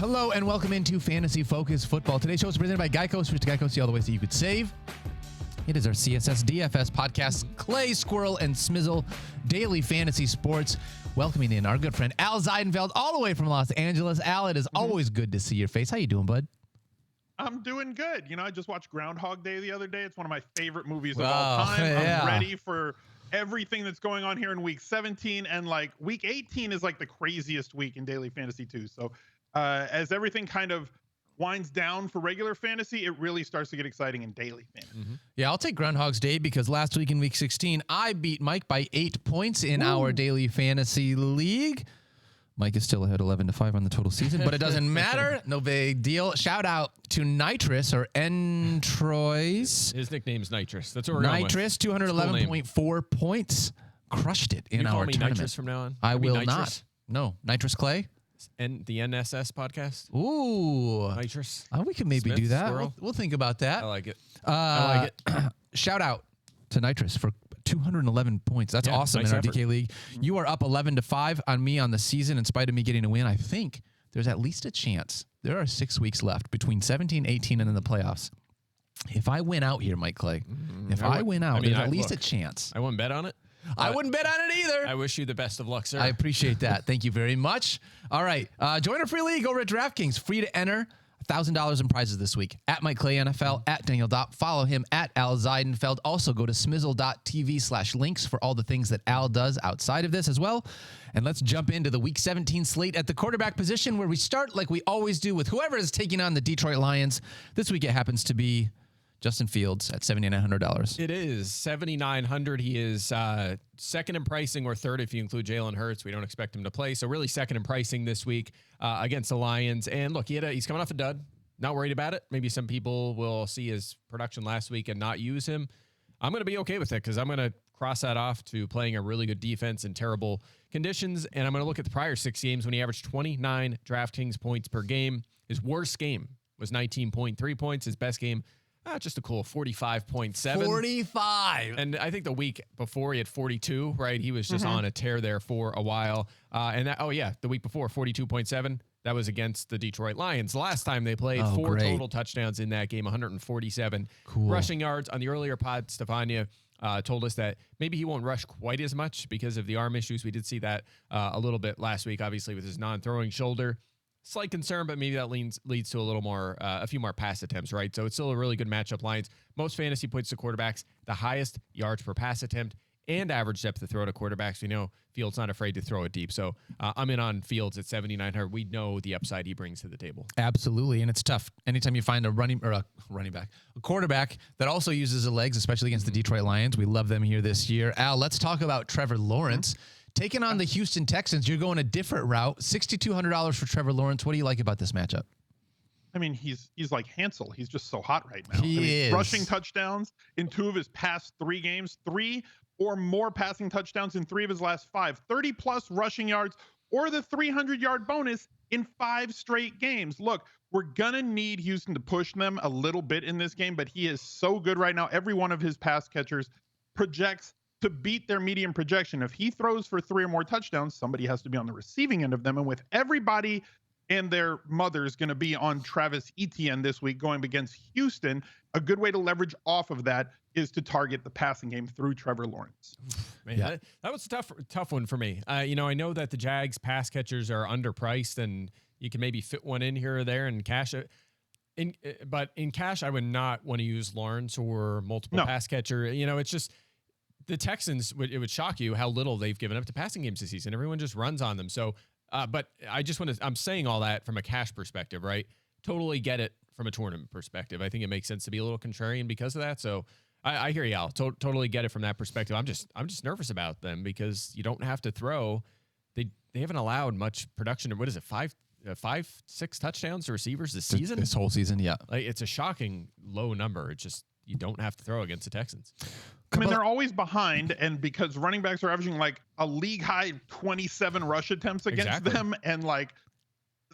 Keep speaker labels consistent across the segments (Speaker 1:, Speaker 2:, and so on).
Speaker 1: Hello and welcome into Fantasy Focus Football. Today's show is presented by Geico. Switch to Geico, see all the ways that you could save. It is our CSS DFS podcast, Clay, Squirrel, and Smizzle Daily Fantasy Sports. Welcoming in our good friend Al Ziedenfeld, all the way from Los Angeles. Al, it is always good to see your face. How you doing, bud?
Speaker 2: I'm doing good. You know, I just watched Groundhog Day the other day. It's one of my favorite movies of all time.
Speaker 1: Yeah.
Speaker 2: I'm ready for everything that's going on here in week 17. And like week 18 is like the craziest week in daily fantasy too. So as everything kind of winds down for regular fantasy, it really starts to get exciting in daily fantasy.
Speaker 1: Yeah, I'll take Groundhog's Day because last week in week 16, I beat Mike by 8 points in our daily fantasy league. Mike is still ahead 11-5 on the total season, but it doesn't matter. No big deal. Shout out to Nitrous or Entroys.
Speaker 3: His nickname's Nitrous. That's what we're going with.
Speaker 1: Nitrous, 211.4 points. Crushed it in
Speaker 3: You
Speaker 1: our
Speaker 3: call me
Speaker 1: tournament.
Speaker 3: Nitrous from now on?
Speaker 1: I will
Speaker 3: Nitrous?
Speaker 1: not. No, Nitrous Clay.
Speaker 3: And the NSS podcast?
Speaker 1: Ooh.
Speaker 3: Nitrous.
Speaker 1: We can maybe
Speaker 3: Smith,
Speaker 1: do that.
Speaker 3: Squirrel.
Speaker 1: We'll think about that.
Speaker 3: I like it. I like it.
Speaker 1: Shout out to Nitrous for 211 points. That's awesome
Speaker 3: nice
Speaker 1: in our
Speaker 3: effort.
Speaker 1: DK League. You are up 11-5 on me on the season in spite of me getting a win. I think there's at least a chance. There are 6 weeks left between 17, 18, and then the playoffs. If I win out here, Mike Clay, there's at least a chance.
Speaker 3: I wouldn't bet on it.
Speaker 1: I wouldn't bet on it either.
Speaker 3: I wish you the best of luck, sir.
Speaker 1: I appreciate that. Thank you very much. All right. Join our free league over at DraftKings. Free to enter. $1,000 in prizes this week. At Mike Clay NFL, at Daniel Dopp. Follow him at Al Ziedenfeld. Also go to smizzle.tv/links for all the things that Al does outside of this as well. And let's jump into the week 17 slate at the quarterback position where we start like we always do with whoever is taking on the Detroit Lions. This week it happens to be Justin Fields at $7,900.
Speaker 3: It is $7,900. He is second in pricing or third if you include Jalen Hurts. We don't expect him to play. So really second in pricing this week against the Lions. And look, he's coming off a dud. Not worried about it. Maybe some people will see his production last week and not use him. I'm going to be okay with it because I'm going to cross that off to playing a really good defense in terrible conditions. And I'm going to look at the prior 6 games when he averaged 29 DraftKings points per game. His worst game was 19.3 points. His best game, just a cool 45.7.
Speaker 1: 45.
Speaker 3: And I think the week before he had 42, right? He was just on a tear there for a while. The week before, 42.7. That was against the Detroit Lions. The last time they played, 4 total touchdowns in that game, 147 rushing yards. On the earlier pod, Stefania told us that maybe he won't rush quite as much because of the arm issues. We did see that a little bit last week, obviously, with his non-throwing shoulder. Slight concern, but maybe that leads to a little more, a few more pass attempts, right? So it's still a really good matchup. Lions, most fantasy points to quarterbacks, the highest yards per pass attempt, and average depth to throw to quarterbacks. We know Fields not afraid to throw it deep. So I'm in on Fields at 7,900. We know the upside he brings to the table.
Speaker 1: Absolutely, and it's tough. Anytime you find a quarterback that also uses the legs, especially against the Detroit Lions, we love them here this year. Al, let's talk about Trevor Lawrence. Taking on the Houston Texans, you're going a different route. $6,200 for Trevor Lawrence. What do you like about this matchup?
Speaker 2: I mean, he's like Hansel. He's just so hot right now.
Speaker 1: He is.
Speaker 2: Rushing touchdowns in 2 of his past 3 games, 3 or more passing touchdowns in 3 of his last 5, 30-plus rushing yards, or the 300-yard bonus in 5 straight games. Look, we're going to need Houston to push them a little bit in this game, but he is so good right now. Every one of his pass catchers projects to beat their median projection. If he throws for 3 or more touchdowns, somebody has to be on the receiving end of them. And with everybody and their mothers going to be on Travis Etienne this week going against Houston, a good way to leverage off of that is to target the passing game through Trevor Lawrence.
Speaker 3: Man, that was a tough one for me. I know that the Jags pass catchers are underpriced and you can maybe fit one in here or there and cash it. But in cash, I would not want to use Lawrence or multiple pass catcher. It's just, the Texans, it would shock you how little they've given up to passing games this season. Everyone just runs on them. So, but I'm saying all that from a cash perspective, right? Totally get it from a tournament perspective. I think it makes sense to be a little contrarian because of that. So I hear you, Al. Totally get it from that perspective. I'm just nervous about them because you don't have to throw. They haven't allowed much production. What is it? 5-6 touchdowns to receivers this season?
Speaker 1: This whole season, yeah.
Speaker 3: Like, it's a shocking low number. It's just, you don't have to throw against the Texans.
Speaker 2: I mean, they're always behind, and because running backs are averaging like a league high 27 rush attempts against them, and like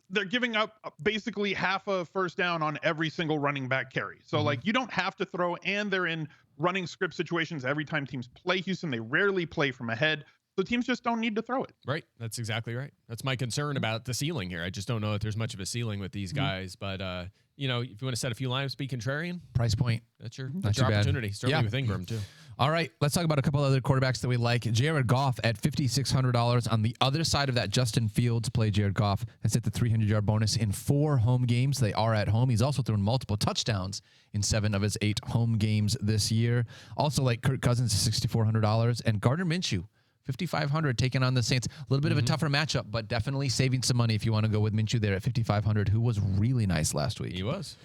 Speaker 2: they're giving up basically half a first down on every single running back carry. So like you don't have to throw, and they're in running script situations every time teams play Houston. They rarely play from ahead. So teams just don't need to throw it.
Speaker 3: Right. That's exactly right. That's my concern about the ceiling here. I just don't know if there's much of a ceiling with these guys. But, if you want to set a few lineups, be contrarian.
Speaker 1: Price point.
Speaker 3: That's your
Speaker 1: Not
Speaker 3: opportunity. Certainly with Ingram, too.
Speaker 1: All right, let's talk about a couple other quarterbacks that we like. Jared Goff at $5,600. On the other side of that, Justin Fields play Jared Goff has hit the 300-yard bonus in 4 home games. They are at home. He's also thrown multiple touchdowns in 7 of his 8 home games this year. Also like Kirk Cousins, $6,400. And Gardner Minshew, $5,500, taking on the Saints. A little bit of a tougher matchup, but definitely saving some money if you want to go with Minshew there at $5,500, who was really nice last week.
Speaker 3: He was.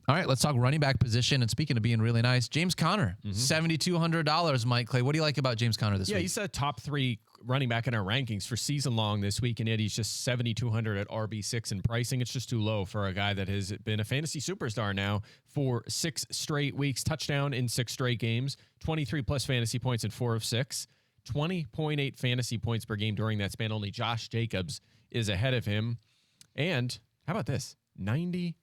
Speaker 1: All right, let's talk running back position. And speaking of being really nice, James Conner, $7,200, Mike Clay. What do you like about James Conner this week?
Speaker 3: Yeah, he's a top 3 running back in our rankings for season long this week, and yet he's just $7,200 at RB6 in pricing. It's just too low for a guy that has been a fantasy superstar now for 6 straight weeks, touchdown in 6 straight games, 23-plus fantasy points in 4 of 6. 20.8 fantasy points per game during that span. Only Josh Jacobs is ahead of him. And how about this? 92%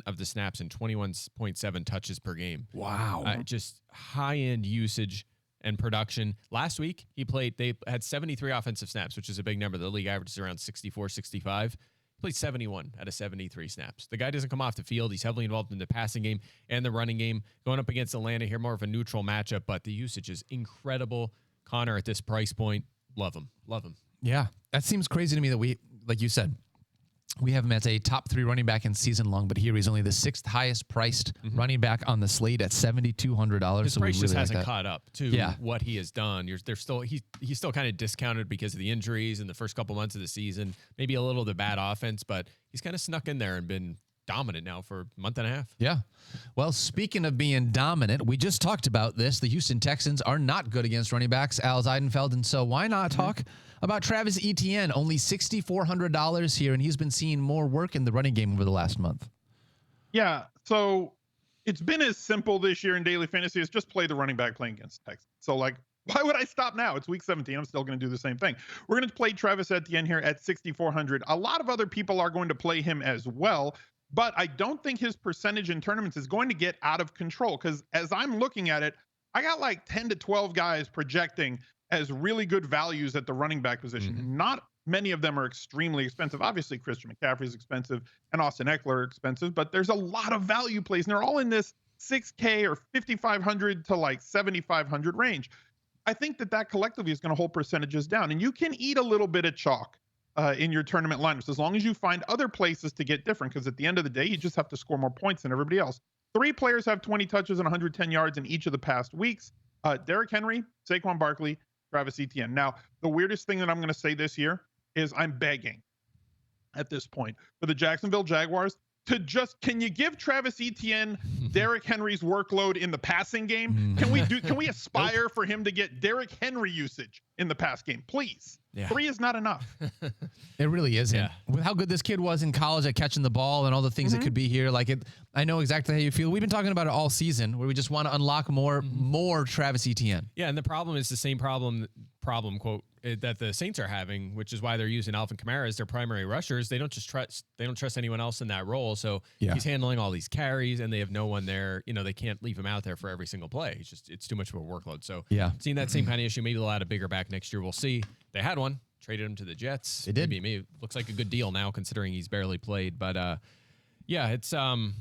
Speaker 3: of the snaps and 21.7 touches per game.
Speaker 1: Wow.
Speaker 3: Just high-end usage and production. Last week, they had 73 offensive snaps, which is a big number. The league average is around 64, 65. He played 71 out of 73 snaps. The guy doesn't come off the field. He's heavily involved in the passing game and the running game. Going up against Atlanta here, more of a neutral matchup, but the usage is incredible. Connor at this price point, love him.
Speaker 1: Yeah, that seems crazy to me that we, like you said, we have him as a top 3 running back in season long, but here he's only the 6th highest priced running back on the slate at $7,200.
Speaker 3: His
Speaker 1: so
Speaker 3: price just
Speaker 1: really
Speaker 3: hasn't caught up to
Speaker 1: Yeah.
Speaker 3: what he has done. He's still kind of discounted because of the injuries in the first couple months of the season, maybe a little of the bad offense, but he's kind of snuck in there and been dominant now for a month and a half.
Speaker 1: Yeah. Well, speaking of being dominant, we just talked about this. The Houston Texans are not good against running backs, Al Ziedenfeld, and so why not talk about Travis Etienne? Only $6,400 here, and he's been seeing more work in the running game over the last month.
Speaker 2: Yeah, so it's been as simple this year in daily fantasy as just play the running back playing against Texans. So, why would I stop now? It's week 17. I'm still going to do the same thing. We're going to play Travis Etienne here at $6,400. A lot of other people are going to play him as well. But I don't think his percentage in tournaments is going to get out of control because as I'm looking at it, I got 10 to 12 guys projecting as really good values at the running back position. Not many of them are extremely expensive. Obviously, Christian McCaffrey is expensive and Austin Eckler are expensive, but there's a lot of value plays, and they're all in this $6K or $5,500 to $7,500 range. I think that collectively is going to hold percentages down, and you can eat a little bit of chalk in your tournament lineups, as long as you find other places to get different, because at the end of the day, you just have to score more points than everybody else. 3 players have 20 touches and 110 yards in each of the past weeks. Derrick Henry, Saquon Barkley, Travis Etienne. Now, the weirdest thing that I'm going to say this year is I'm begging at this point for the Jacksonville Jaguars to can you give Travis Etienne Derrick Henry's workload in the passing game? Can we aspire for him to get Derrick Henry usage in the pass game, please? Yeah. 3 is not enough.
Speaker 1: It really isn't. Yeah. With how good this kid was in college at catching the ball and all the things that could be here, I know exactly how you feel. We've been talking about it all season, where we just want to unlock more Travis Etienne.
Speaker 3: Yeah, and the problem is the same problem quote that the Saints are having, which is why they're using Alvin Kamara as their primary rushers. They don't trust anyone else in that role. So he's handling all these carries, and they have no one there. They can't leave him out there for every single play. It's too much of a workload. So seeing that same kind of issue, maybe they'll add a bigger back next year. We'll see. They had one, traded him to the Jets.
Speaker 1: They did.
Speaker 3: Maybe it looks like a good deal now, considering he's barely played. But it's gonna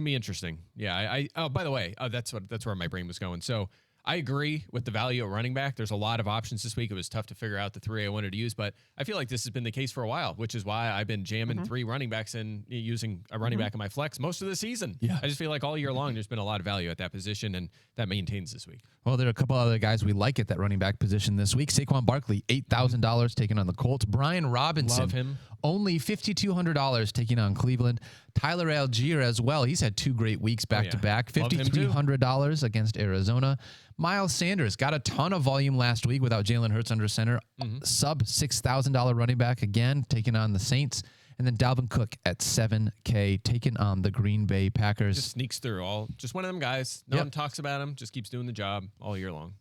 Speaker 3: be interesting. Yeah. By the way, that's where my brain was going. So I agree with the value at running back. There's a lot of options this week. It was tough to figure out the 3 I wanted to use, but I feel like this has been the case for a while, which is why I've been jamming 3 running backs and using a running back in my flex most of the season. Yeah. I just feel like all year long, there's been a lot of value at that position, and that maintains this week.
Speaker 1: Well, there are a couple other guys we like at that running back position this week. Saquon Barkley, $8,000 taking on the Colts. Brian Robinson,
Speaker 3: love him.
Speaker 1: Only $5,200 taking on Cleveland. Tyler Algier as well. He's had 2 great weeks back to back. $5,300 against Arizona. Miles Sanders got a ton of volume last week without Jalen Hurts under center. Sub $6,000 running back again, taking on the Saints. And then Dalvin Cook at $7K, taking on the Green Bay Packers.
Speaker 3: Just sneaks through just one of them guys. No one talks about him. Just keeps doing the job all year long.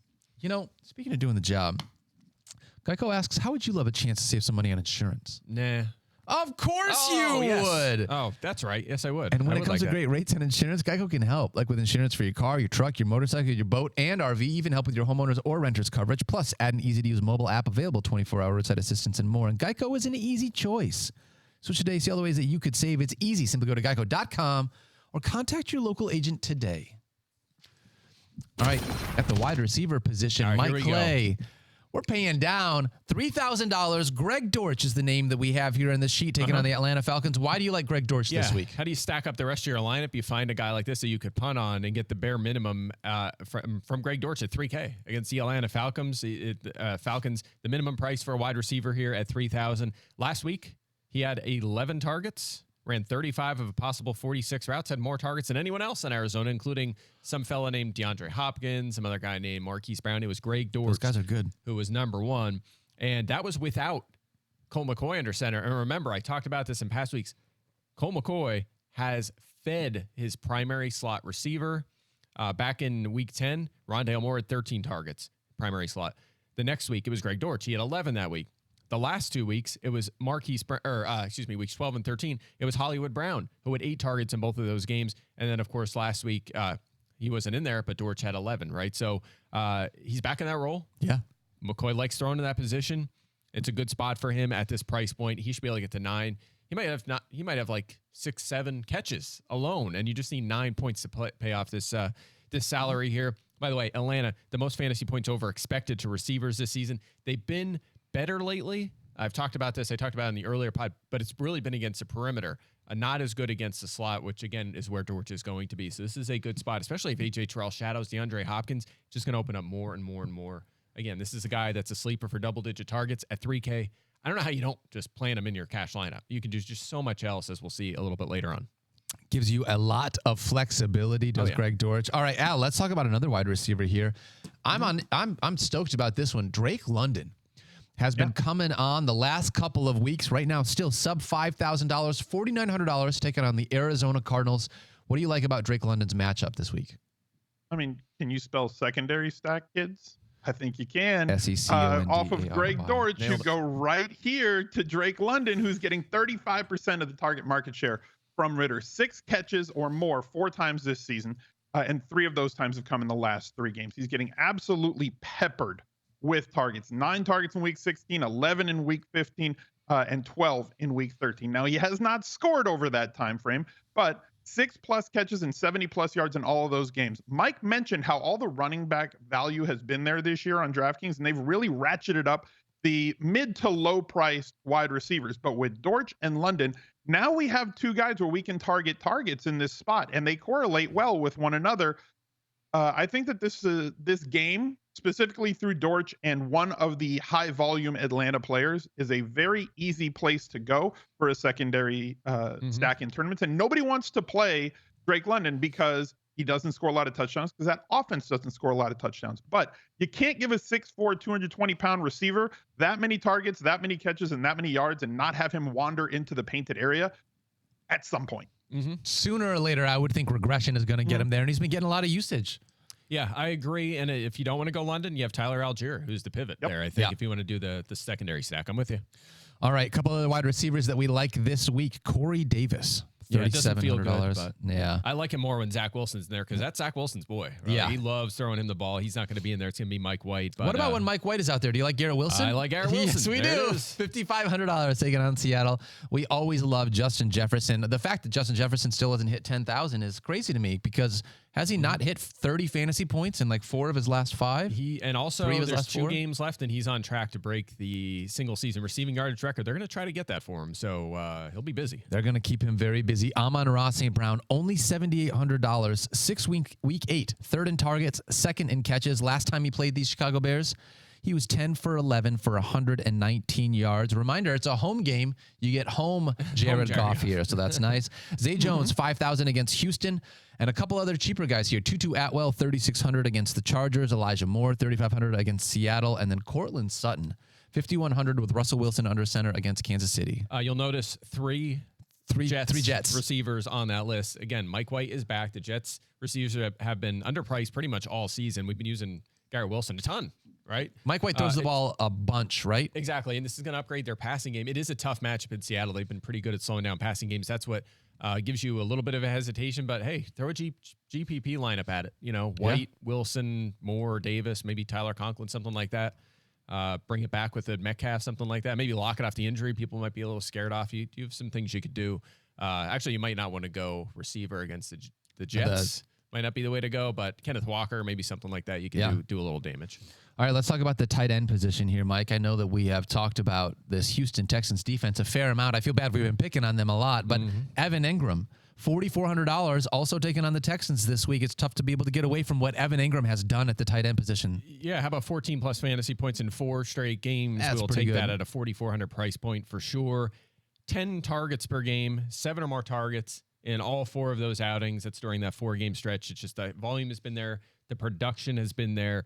Speaker 1: Speaking of doing the job, Geico asks, how would you love a chance to save some money on insurance?
Speaker 3: Nah.
Speaker 1: Of course
Speaker 3: Oh,
Speaker 1: you
Speaker 3: yes.
Speaker 1: would.
Speaker 3: Oh, that's right. Yes, I would.
Speaker 1: And when
Speaker 3: I
Speaker 1: it
Speaker 3: would
Speaker 1: comes
Speaker 3: like
Speaker 1: to
Speaker 3: that.
Speaker 1: great rates and insurance, Geico can help. Like with insurance for your car, your truck, your motorcycle, your boat, and RV. Even help with your homeowners or renters coverage. Plus, add an easy-to-use mobile app available 24-hour roadside assistance and more. And Geico is an easy choice. Switch today. See all the ways that you could save. It's easy. Simply go to geico.com or contact your local agent today. All right, at the wide receiver position,
Speaker 3: All right,
Speaker 1: Mike
Speaker 3: here we go.
Speaker 1: Clay. We're paying down $3,000. Greg Dortch is the name that we have here in the sheet taking on the Atlanta Falcons. Why do you like Greg Dortch this week?
Speaker 3: How do you stack up the rest of your lineup? You find a guy like this that you could punt on and get the bare minimum from Greg Dortch at $3K against the Atlanta Falcons. Falcons, the minimum price for a wide receiver here at $3,000. Last week, he had 11 targets, ran 35 of a possible 46 routes, had more targets than anyone else in Arizona, including some fella named DeAndre Hopkins, some other guy named Marquise Brown. It was Greg Dortch.
Speaker 1: Those guys are good.
Speaker 3: Who was number one. And that was without Colt McCoy under center. And remember, I talked about this in past weeks. Colt McCoy has fed his primary slot receiver. Back in week 10, Rondale Moore had 13 targets, primary slot. The next week, it was Greg Dortch. He had 11 that week. The last 2 weeks, it was weeks 12 and 13, it was Hollywood Brown, who had 8 targets in both of those games. And then, of course, last week, he wasn't in there, but Dortch had 11, right? So he's back in that role.
Speaker 1: Yeah.
Speaker 3: McCoy likes throwing in that position. It's a good spot for him at this price point. He should be able to get to 9. He might have like 6, 7 catches alone, and you just need 9 points to pay off this salary here. By the way, Atlanta, the most fantasy points over expected to receivers this season. They've been better lately. I've talked about this. I talked about it in the earlier pod, but it's really been against the perimeter. Not as good against the slot, which, again, is where Dortch is going to be. So this is a good spot, especially if A.J. Terrell shadows DeAndre Hopkins. Just going to open up more and more and more. Again, this is a guy that's a sleeper for double-digit targets at $3K. I don't know how you don't just plan him in your cash lineup. You can do just so much else, as we'll see a little bit later on.
Speaker 1: Gives you a lot of flexibility, does Greg Dortch. All right, Al, let's talk about another wide receiver here. I'm stoked about this one. Drake London has been coming on the last couple of weeks. Right now, still sub $5,000, $4,900 taking on the Arizona Cardinals. What do you like about Drake London's matchup this week?
Speaker 2: I mean, can you spell secondary stack, kids? I think you can.
Speaker 1: S-E-C-O-N-D-A-R-Y.
Speaker 2: Off of Greg Dortch, you go right here to Drake London, who's getting 35% of the target market share from Ritter. 6 catches or more 4 times this season, and 3 of those times have come in the last 3 games. He's getting absolutely peppered with targets. 9 targets in week 16, 11 in week 15, and 12 in week 13. Now, he has not scored over that time frame, but 6+ catches and 70+ yards in all of those games. Mike mentioned how all the running back value has been there this year on DraftKings, and they've really ratcheted up the mid to low priced wide receivers. But with Dortch and London, now we have 2 guys where we can target targets in this spot, and they correlate well with one another. I think that this game, specifically through Dortch and one of the high volume Atlanta players, is a very easy place to go for a secondary stack in tournaments. And nobody wants to play Drake London because he doesn't score a lot of touchdowns, because that offense doesn't score a lot of touchdowns. But you can't give a 6'4", 220-pound receiver that many targets, that many catches, and that many yards and not have him wander into the painted area at some point.
Speaker 1: Sooner or later, I would think regression is going to get him there, and he's been getting a lot of usage.
Speaker 3: Yeah, I agree. And if you don't want to go London, you have Tyler Algier, who's the pivot there, I think, if you want to do the secondary stack. I'm with you.
Speaker 1: All right, a couple of the wide receivers that we like this week. Corey Davis, $3,700.
Speaker 3: But
Speaker 1: yeah,
Speaker 3: I like him more when Zach Wilson's in there, because that's Zach Wilson's boy. Right?
Speaker 1: Yeah.
Speaker 3: He loves throwing him the ball. He's not going to be in there. It's going to be Mike White. But,
Speaker 1: what about when Mike White is out there? Do you like Garrett Wilson?
Speaker 3: I like Garrett Wilson.
Speaker 1: Yes, we
Speaker 3: There
Speaker 1: do.
Speaker 3: it is.
Speaker 1: $5,500 taking on Seattle. We always love Justin Jefferson. The fact that Justin Jefferson still hasn't hit 10,000 is crazy to me, because has he not hit 30 fantasy points in like 4 of his last 5?
Speaker 3: And also,
Speaker 1: 3 of his
Speaker 3: there's
Speaker 1: last
Speaker 3: 2
Speaker 1: 4?
Speaker 3: games left, and he's on track to break the single-season receiving yardage record. They're going to try to get that for him, so he'll be busy.
Speaker 1: They're going to keep him very busy. Amon-Ra St. Brown, only $7,800, 6 week 8, 3rd in targets, 2nd in catches. Last time he played these Chicago Bears, he was 10 for 11 for 119 yards. Reminder, it's a home game. You get home Jared Goff here, so that's nice. Zay Jones, 5,000 against Houston, and a couple other cheaper guys here. Tutu Atwell, 3,600 against the Chargers. Elijah Moore, 3,500 against Seattle, and then Cortland Sutton, 5,100 with Russell Wilson under center against Kansas City.
Speaker 3: You'll notice three Jets receivers on that list. Again, Mike White is back. The Jets receivers have been underpriced pretty much all season. We've been using Garrett Wilson a ton right?
Speaker 1: Mike White throws the ball a bunch, right?
Speaker 3: Exactly, and this is going to upgrade their passing game. It is a tough matchup in Seattle. They've been pretty good at slowing down passing games. That's what gives you a little bit of a hesitation, but hey, throw a GPP lineup at it. White, Wilson, Moore, Davis, maybe Tyler Conklin, something like that. Bring it back with a Metcalf, something like that. Maybe lock it off the injury. People might be a little scared off. You have some things you could do. Actually, you might not want to go receiver against the Jets. Might not be the way to go, but Kenneth Walker, maybe something like that. You can do a little damage.
Speaker 1: All right, let's talk about the tight end position here, Mike. I know that we have talked about this Houston Texans defense a fair amount. I feel bad we've been picking on them a lot, but Evan Ingram, $4,400, also taking on the Texans this week. It's tough to be able to get away from what Evan Ingram has done at the tight end position.
Speaker 3: Yeah, how about 14-plus fantasy points in 4 straight games? We'll take that at a $4,400 price point for sure. 10 targets per game, 7 or more targets in all 4 of those outings. That's during that 4-game stretch. It's just the volume has been there. The production has been there.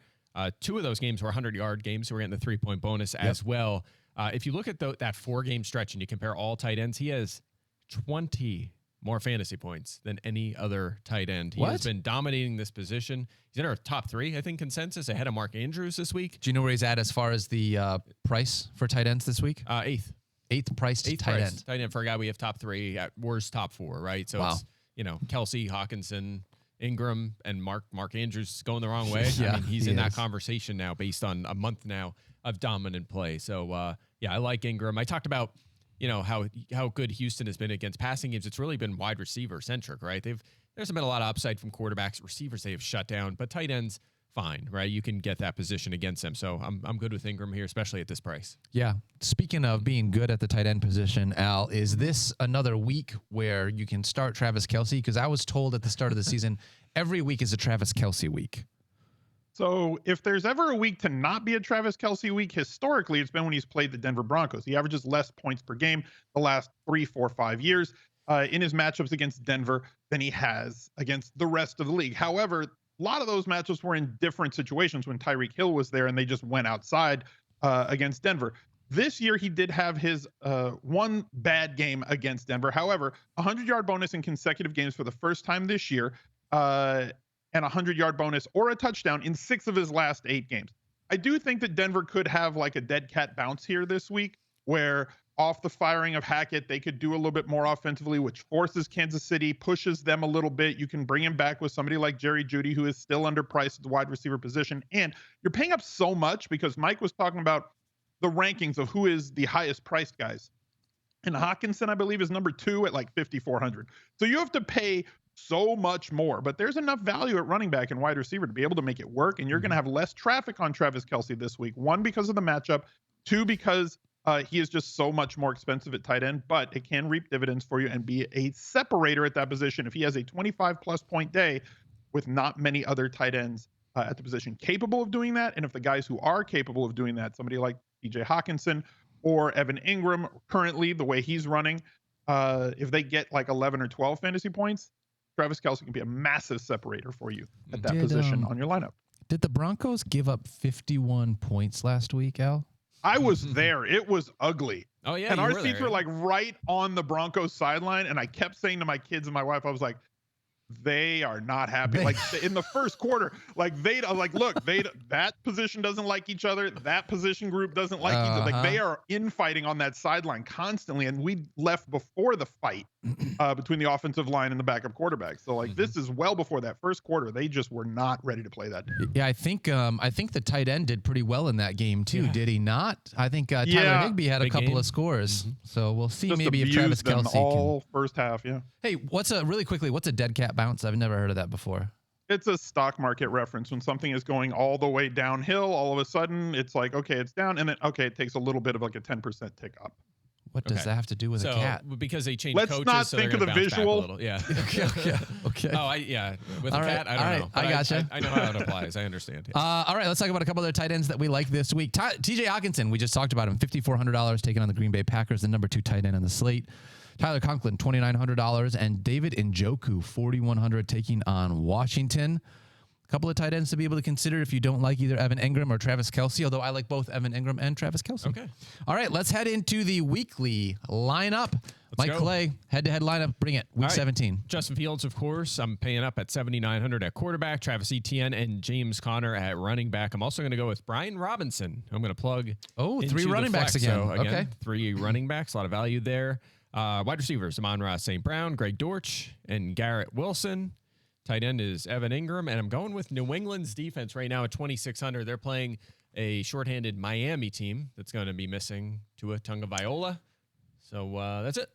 Speaker 3: 2 of those games were 100-yard games, so we're getting the 3-point bonus as well. If you look at that 4-game stretch and you compare all tight ends, he has 20 more fantasy points than any other tight end. He has been dominating this position. He's in our top 3, I think, consensus, ahead of Mark Andrews this week.
Speaker 1: Do you know where he's at as far as the price for tight ends this week?
Speaker 3: 8th.
Speaker 1: 8th priced tight end.
Speaker 3: Tight end for a guy we have top 3, at worst top 4, right? So it's, Kelsey, Hawkinson, Ingram, and Mark Andrews going the wrong way. I mean, he's in that conversation now based on a month now of dominant play. So, I like Ingram. I talked about, how good Houston has been against passing games. It's really been wide receiver centric, right? There's been a lot of upside from quarterbacks. Receivers they have shut down, but tight ends, fine, right? You can get that position against them. So I'm good with Ingram here, especially at this price.
Speaker 1: Yeah. Speaking of being good at the tight end position, Al, is this another week where you can start Travis Kelce? Because I was told at the start of the season, every week is a Travis Kelce week.
Speaker 2: So if there's ever a week to not be a Travis Kelce week, historically, it's been when he's played the Denver Broncos. He averages less points per game the last 3, 4, 5 years in his matchups against Denver than he has against the rest of the league. However, a lot of those matchups were in different situations when Tyreek Hill was there and they just went outside against Denver. This year, he did have his one bad game against Denver. However, 100-yard bonus in consecutive games for the first time this year. And a 100-yard bonus or a touchdown in 6 of his last 8 games. I do think that Denver could have like a dead cat bounce here this week where off the firing of Hackett, they could do a little bit more offensively, which forces Kansas City, pushes them a little bit. You can bring him back with somebody like Jerry Jeudy, who is still underpriced at the wide receiver position. And you're paying up so much because Mike was talking about the rankings of who is the highest priced guys. And Hawkinson, I believe, is number 2 at like 5,400. So you have to pay so much more, but there's enough value at running back and wide receiver to be able to make it work. And you're going to have less traffic on Travis Kelce this week. 1, because of the matchup. 2, because he is just so much more expensive at tight end, but it can reap dividends for you and be a separator at that position. If he has a 25+ point day with not many other tight ends at the position capable of doing that. And if the guys who are capable of doing that, somebody like TJ Hawkinson or Evan Ingram, currently the way he's running, if they get like 11 or 12 fantasy points, Travis Kelce can be a massive separator for you at that position on your lineup.
Speaker 1: Did the Broncos give up 51 points last week, Al?
Speaker 2: I was there. It was ugly.
Speaker 3: Oh, yeah.
Speaker 2: And our seats were like right on the Broncos sideline. And I kept saying to my kids and my wife, I was like, they are not happy. Like in the first quarter, like that position doesn't like each other. That position group doesn't like each other. Like they are infighting on that sideline constantly. And we left before the fight between the offensive line and the backup quarterback. So like this is well before that first quarter. They just were not ready to play that day.
Speaker 1: Yeah, I think the tight end did pretty well in that game too. Yeah. Did he not? I think Tyler Higbee had a couple of scores. So we'll see. Just maybe if Travis Kelce
Speaker 2: all first half. Yeah.
Speaker 1: Hey, what's a dead cat bounce? I've never heard of that before.
Speaker 2: It's a stock market reference. When something is going all the way downhill, all of a sudden it's like, okay, it's down. And then, okay, it takes a little bit of like a 10% tick up.
Speaker 1: What does that have to do with a cat?
Speaker 3: Because they changed coaches.
Speaker 2: Let's not think of the visual.
Speaker 3: Yeah.
Speaker 1: Okay.
Speaker 3: Oh, with a cat, I don't know.
Speaker 1: I gotcha.
Speaker 3: I know how it applies. I understand.
Speaker 1: All right, let's talk about a couple other tight ends that we like this week. TJ Hawkinson, we just talked about him, $5,400 taking on the Green Bay Packers, the number 2 tight end on the slate. Tyler Conklin, $2,900, and David Njoku, $4,100 taking on Washington. couple of tight ends to be able to consider if you don't like either Evan Engram or Travis Kelce, although I like both Evan Engram and Travis Kelce.
Speaker 3: Okay.
Speaker 1: All right, let's head into the weekly lineup. Mike
Speaker 3: go.
Speaker 1: Clay, head-to-head lineup. Bring it. Week 17.
Speaker 3: Justin Fields, of course. I'm paying up at 7,900 at quarterback. Travis Etienne and James Conner at running back. I'm also going to go with Brian Robinson. I'm going to plug.
Speaker 1: Three running backs again.
Speaker 3: So, again,
Speaker 1: okay.
Speaker 3: 3 running backs. A lot of value there. Wide receivers, Amon-Ra St. Brown, Greg Dortch, and Garrett Wilson. Tight end is Evan Engram. And I'm going with New England's defense right now at 2,600. They're playing a shorthanded Miami team that's going to be missing Tua Tagovailoa. So that's it.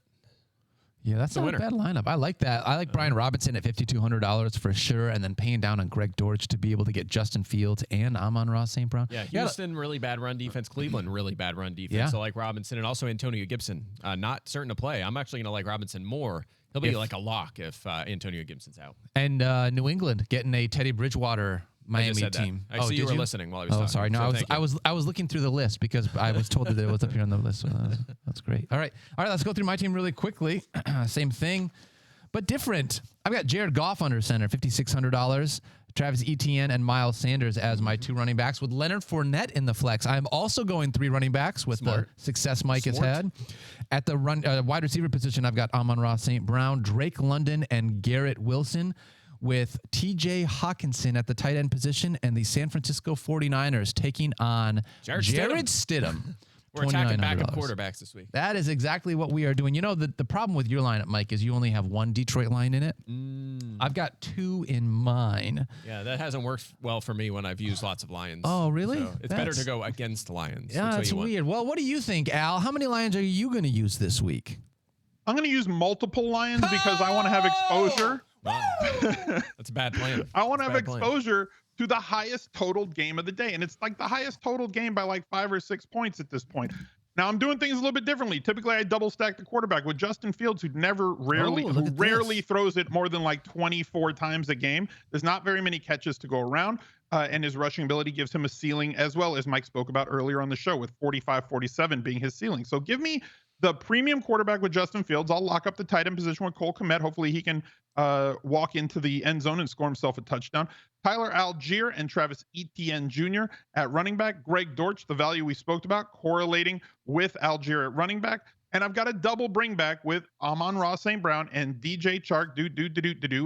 Speaker 1: Yeah, that's not a bad lineup. I like that. I like Brian Robinson at $5,200 for sure, and then paying down on Greg Dortch to be able to get Justin Fields and Amon-Ra St. Brown.
Speaker 3: Yeah, Houston, really bad run defense. Cleveland, really bad run defense.
Speaker 1: Yeah.
Speaker 3: So I like Robinson and also Antonio Gibson. Not certain to play. I'm actually going to like Robinson more. He'll be like a lock if Antonio Gibson's out.
Speaker 1: And New England getting a Teddy Bridgewater Miami team.
Speaker 3: I see you were listening while I was talking.
Speaker 1: Oh, sorry. No,
Speaker 3: so
Speaker 1: I was looking through the list because I was told that it was up here on the list. So that's great. All right. Let's go through my team really quickly. Same thing, but different. I've got Jared Goff under center, $5,600. Travis Etienne and Miles Sanders as my 2 running backs with Leonard Fournette in the flex. I'm also going 3 running backs with the success Mike has had. At the wide receiver position, I've got Amon-Ra St. Brown, Drake London, and Garrett Wilson, with TJ Hawkinson at the tight end position and the San Francisco 49ers taking on Jared Stidham.
Speaker 3: We're attacking backup quarterbacks this week.
Speaker 1: That is exactly what we are doing. You know, the problem with your lineup, Mike, is you only have 1 Detroit line in it. I've got 2 in mine.
Speaker 3: Yeah, that hasn't worked well for me when I've used lots of Lions.
Speaker 1: Oh, really?
Speaker 3: So it's better to go against Lions.
Speaker 1: Yeah, that's weird. Well, what do you think, Al? How many Lions are you going to use this week?
Speaker 2: I'm going to use multiple Lions because I want to have exposure.
Speaker 3: Wow. That's a bad plan.
Speaker 2: I want to have exposure to the highest totaled game of the day. And it's like the highest totaled game by like 5 or 6 points at this point. Now I'm doing things a little bit differently. Typically I double stack the quarterback with Justin Fields, who rarely throws it more than like 24 times a game. There's not very many catches to go around. And his rushing ability gives him a ceiling, as well as Mike spoke about earlier on the show, with 45-47 being his ceiling. So give me the premium quarterback with Justin Fields. I'll lock up the tight end position with Cole Kmet. Hopefully he can walk into the end zone and score himself a touchdown. Tyler Algier and Travis Etienne Jr. at running back. Greg Dortch, the value we spoke about, correlating with Algier at running back. And I've got a double bring back with Amon-Ra St. Brown and DJ Chark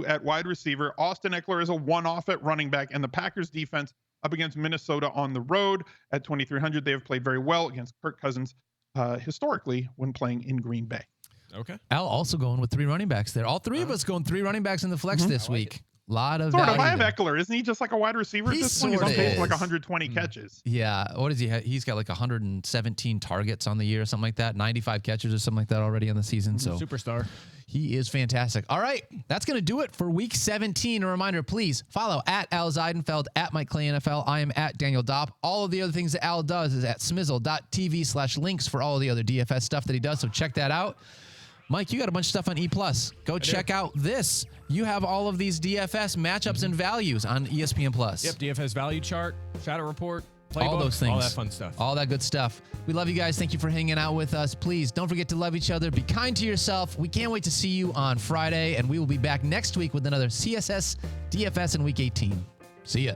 Speaker 2: at wide receiver. Austin Eckler is a one-off at running back, and the Packers defense up against Minnesota on the road at 2,300. They have played very well against Kirk Cousins historically when playing in Green Bay.
Speaker 3: Okay.
Speaker 1: Al also going with 3 running backs there. All 3 of us going 3 running backs in the flex this week. A lot of
Speaker 2: sort of.
Speaker 1: value
Speaker 2: I have
Speaker 1: there.
Speaker 2: Eckler. Isn't he just like a wide receiver at this point? He's on pace for like 120 catches.
Speaker 1: Yeah. What does he have? He's got like 117 targets on the year, something like that. 95 catches or something like that already on the season. So
Speaker 3: superstar.
Speaker 1: He is fantastic. All right. That's going to do it for week 17. A reminder, please follow at Al Ziedenfeld, at Mike Clay NFL. I am at Daniel Dopp. All of the other things that Al does is at smizzle.tv/links for all of the other DFS stuff that he does. So check that out. Mike, you got a bunch of stuff on E+. Go check out this. You have all of these DFS matchups and values on ESPN+.
Speaker 3: Yep, DFS value chart, shadow report, playbook,
Speaker 1: all those things.
Speaker 3: All that fun stuff.
Speaker 1: All that good stuff. We love you guys. Thank you for hanging out with us. Please don't forget to love each other. Be kind to yourself. We can't wait to see you on Friday, and we will be back next week with another CSS DFS in Week 18. See ya.